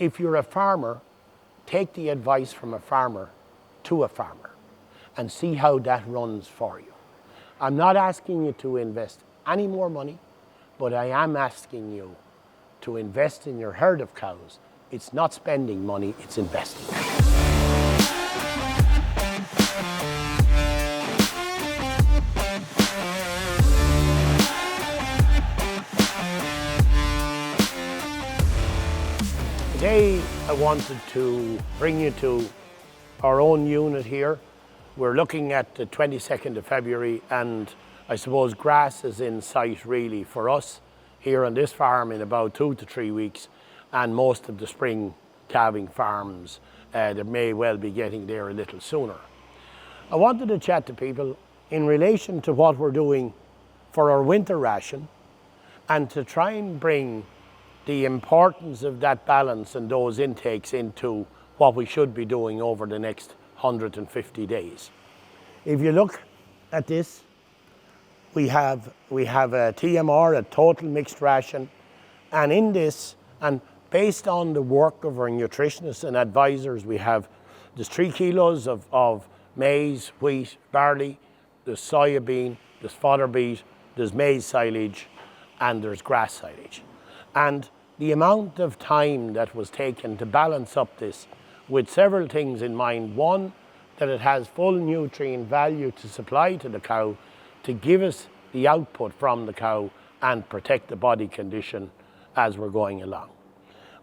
if you're a farmer, take the advice from a farmer to a farmer and see how that runs for you. I'm not asking you to invest any more money, but I am asking you to invest in your herd of cows. It's not spending money, it's investing. Today I wanted to bring you to our own unit here. We're looking at the 22nd of February, and I suppose grass is in sight really for us here on this farm in about 2 to 3 weeks, and most of the spring calving farms that may well be getting there a little sooner. I wanted to chat to people in relation to what we're doing for our winter ration and to try and bring the importance of that balance and those intakes into what we should be doing over the next 150 days. If you look at this, we have a TMR, a total mixed ration, and in this, and based on the work of our nutritionists and advisors, we have there's 3 kilos of maize, wheat, barley, there's soybean, there's fodder beet, there's maize silage, and there's grass silage. And the amount of time that was taken to balance up this with several things in mind. One, that it has full nutrient value to supply to the cow to give us the output from the cow and protect the body condition as we're going along.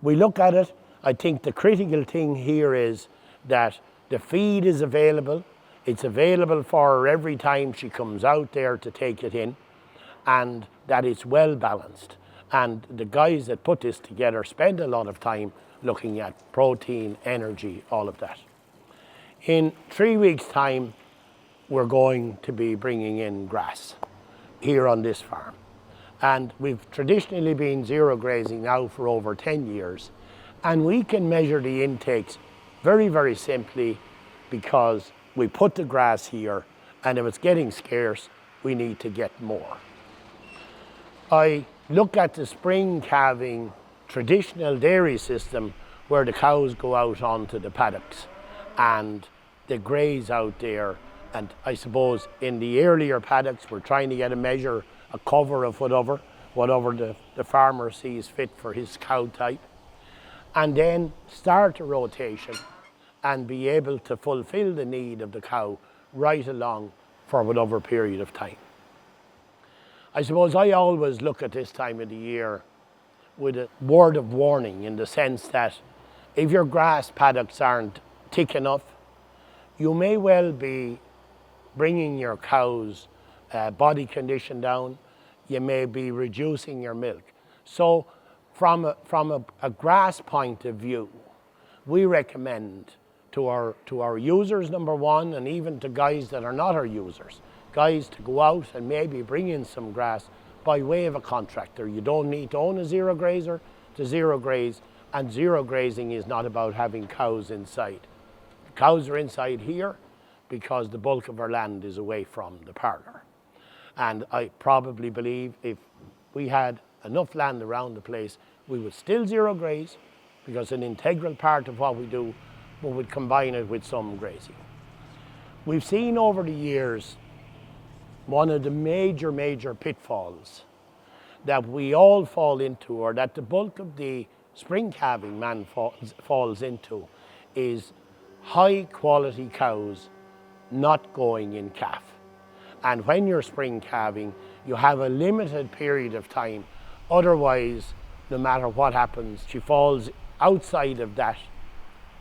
We look at it, I think the critical thing here is that the feed is available. It's available for her every time she comes out there to take it in, and that it's well balanced. And the guys that put this together spend a lot of time looking at protein, energy, all of that. In 3 weeks' time, we're going to be bringing in grass here on this farm. And we've traditionally been zero grazing now for over 10 years. And we can measure the intakes very, very simply because we put the grass here, and if it's getting scarce, we need to get more. I look at the spring calving traditional dairy system where the cows go out onto the paddocks and they graze out there. And I suppose in the earlier paddocks, we're trying to get a cover of whatever the farmer sees fit for his cow type, and then start a rotation and be able to fulfill the need of the cow right along for whatever period of time. I suppose I always look at this time of the year with a word of warning, in the sense that if your grass paddocks aren't thick enough, you may well be bringing your cow's body condition down. You may be reducing your milk. So from a grass point of view, we recommend to our users, number one, and even to guys that are not our users, guys to go out and maybe bring in some grass by way of a contractor. You don't need to own a zero grazer to zero graze, and zero grazing is not about having cows inside. The cows are inside here because the bulk of our land is away from the parlour. And I probably believe if we had enough land around the place, we would still zero graze, because an integral part of what we do, but we'd combine it with some grazing. We've seen over the years one of the major pitfalls that we all fall into, or that the bulk of the spring calving man falls into, is high quality cows not going in calf. And when you're spring calving, you have a limited period of time. Otherwise, no matter what happens, she falls outside of that,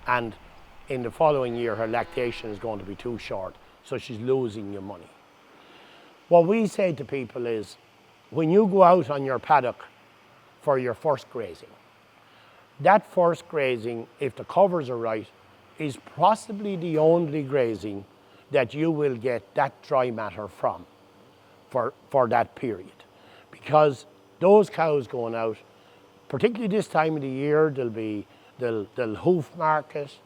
and in the following year her lactation is going to be too short, so she's losing your money. What we say to people is, when you go out on your paddock for your first grazing, that first grazing, if the covers are right, is possibly the only grazing that you will get that dry matter from for that period. Because those cows going out, particularly this time of the year, they'll hoof mark it,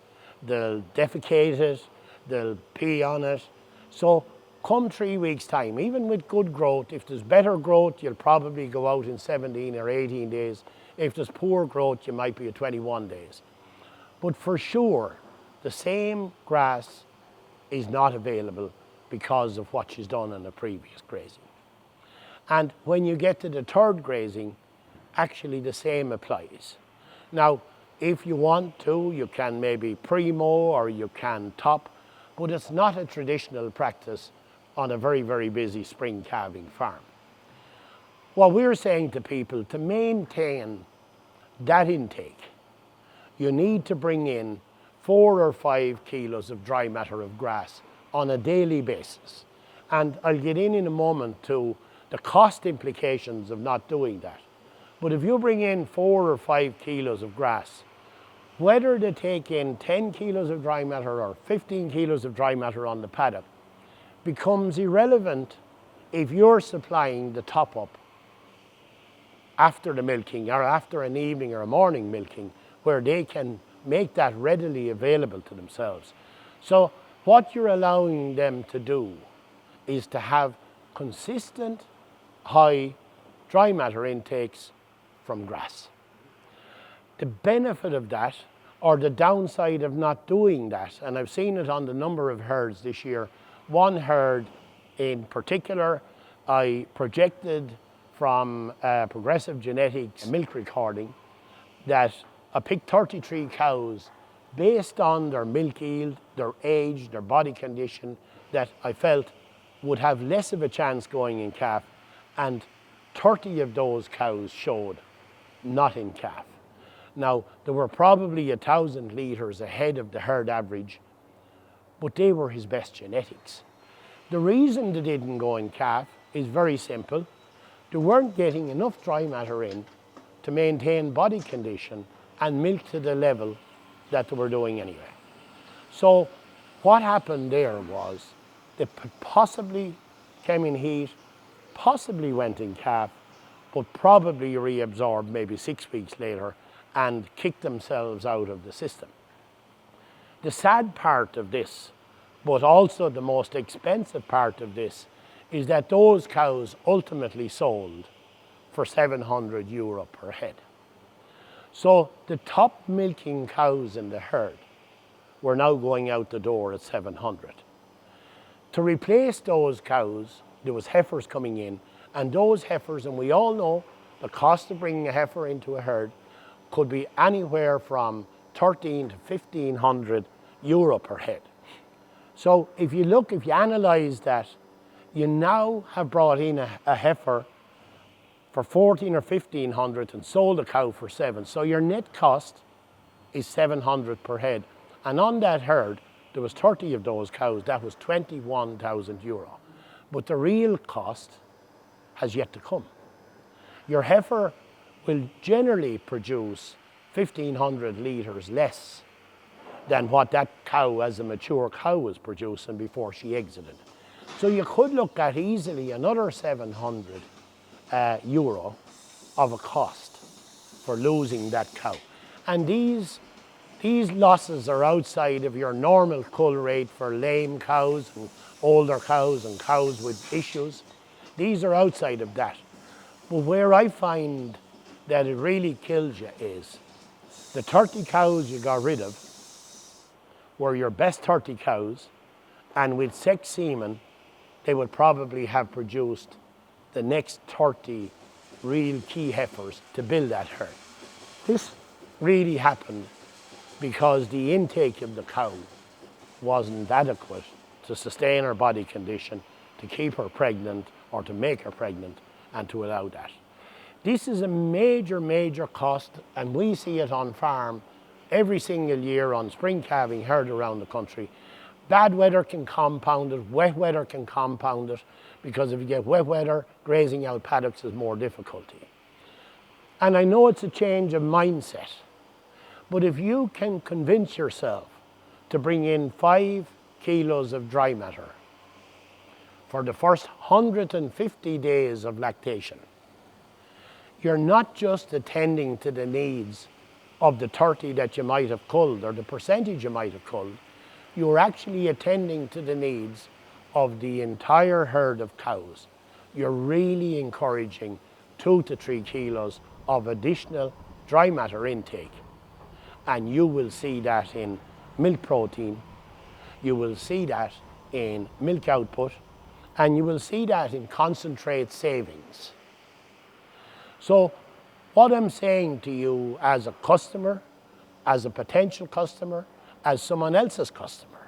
they'll defecate it, they'll pee on it. So come 3 weeks' time, even with good growth, if there's better growth, you'll probably go out in 17 or 18 days. If there's poor growth, you might be at 21 days. But for sure, the same grass is not available because of what she's done in the previous grazing. And when you get to the third grazing, actually the same applies. Now, if you want to, you can maybe pre-mow or you can top, but it's not a traditional practice on a very, very busy spring calving farm. What we're saying to people, to maintain that intake, you need to bring in 4 or 5 kilos of dry matter of grass on a daily basis. And I'll get in a moment to the cost implications of not doing that. But if you bring in 4 or 5 kilos of grass, whether they take in 10 kilos of dry matter or 15 kilos of dry matter on the paddock becomes irrelevant if you're supplying the top up after the milking or after an evening or a morning milking, where they can make that readily available to themselves. So what you're allowing them to do is to have consistent high dry matter intakes from grass. The benefit of that, or the downside of not doing that, and I've seen it on the number of herds this year. One herd in particular, I projected from Progressive Genetics milk recording that I picked 33 cows based on their milk yield, their age, their body condition, that I felt would have less of a chance going in calf, and 30 of those cows showed not in calf. Now, there were probably 1,000 litres ahead of the herd average, but they were his best genetics. The reason they didn't go in calf is very simple. They weren't getting enough dry matter in to maintain body condition and milk to the level that they were doing anyway. So what happened there was they possibly came in heat, possibly went in calf, but probably reabsorbed maybe 6 weeks later and kicked themselves out of the system. The sad part of this, but also the most expensive part of this, is that those cows ultimately sold for €700 per head. So the top milking cows in the herd were now going out the door at 700. To replace those cows, there was heifers coming in, and those heifers, and we all know the cost of bringing a heifer into a herd could be anywhere from 1,300 to 1,500 euro per head. So if you analyze that, you now have brought in a heifer for 1,400 or 1,500 and sold a cow for 7. So your net cost is 700 per head. And on that herd, there was 30 of those cows. That was 21,000 euro. But the real cost has yet to come. Your heifer will generally produce 1,500 litres less than what that cow as a mature cow was producing before she exited. So you could look at easily another 700 euro of a cost for losing that cow. And these losses are outside of your normal cull rate for lame cows and older cows and cows with issues. These are outside of that. But where I find that it really kills you is the 30 cows you got rid of were your best 30 cows, and with sex semen, they would probably have produced the next 30 real key heifers to build that herd. This really happened because the intake of the cow wasn't adequate to sustain her body condition, to keep her pregnant or to make her pregnant, and to allow that. This is a major, major cost, and we see it on farm every single year on spring calving herd around the country. Bad weather can compound it, wet weather can compound it, because if you get wet weather, grazing out paddocks is more difficulty. And I know it's a change of mindset, but if you can convince yourself to bring in 5 kilos of dry matter for the first 150 days of lactation, you're not just attending to the needs of the 30 that you might have culled or the percentage you might have culled, you're actually attending to the needs of the entire herd of cows. You're really encouraging 2 to 3 kilos of additional dry matter intake. And you will see that in milk protein, you will see that in milk output, and you will see that in concentrate savings. So what I'm saying to you as a customer, as a potential customer, as someone else's customer,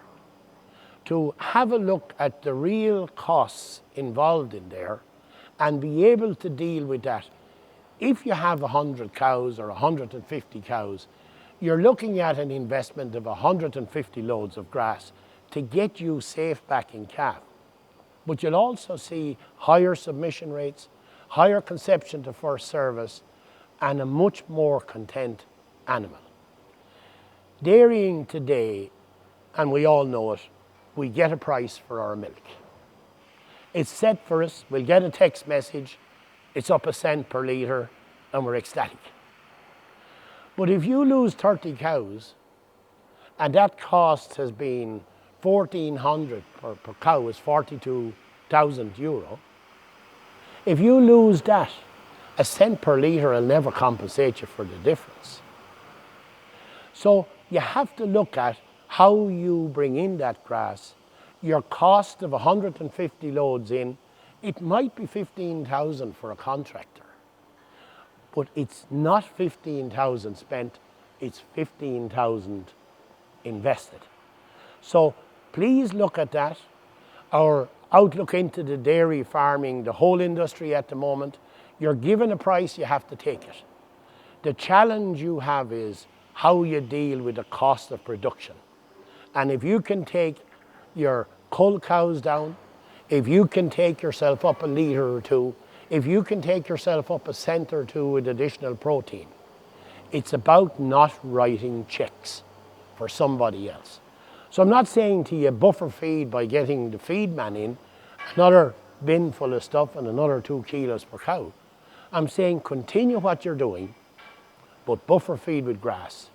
to have a look at the real costs involved in there and be able to deal with that. If you have 100 cows or 150 cows, you're looking at an investment of 150 loads of grass to get you safe back in calf. But you'll also see higher submission rates, higher conception to first service, and a much more content animal. Dairying today, and we all know it, we get a price for our milk. It's set for us, we'll get a text message, it's up a cent per litre, and we're ecstatic. But if you lose 30 cows, and that cost has been 1,400 per cow, is 42,000 euro. If you lose that, a cent per litre will never compensate you for the difference. So you have to look at how you bring in that grass. Your cost of 150 loads in, it might be 15,000 for a contractor, but it's not 15,000 spent, it's 15,000 invested. So please look at that. Our outlook into the dairy farming, the whole industry at the moment, you're given a price, you have to take it. The challenge you have is how you deal with the cost of production. And if you can take your cull cows down, if you can take yourself up a litre or two, if you can take yourself up a cent or two with additional protein, it's about not writing checks for somebody else. So I'm not saying to you buffer feed by getting the feed man in, another bin full of stuff and another 2 kilos per cow. I'm saying continue what you're doing, but buffer feed with grass.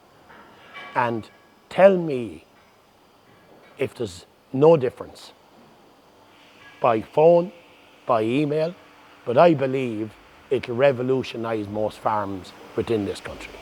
And tell me if there's no difference by phone, by email, but I believe it'll revolutionize most farms within this country.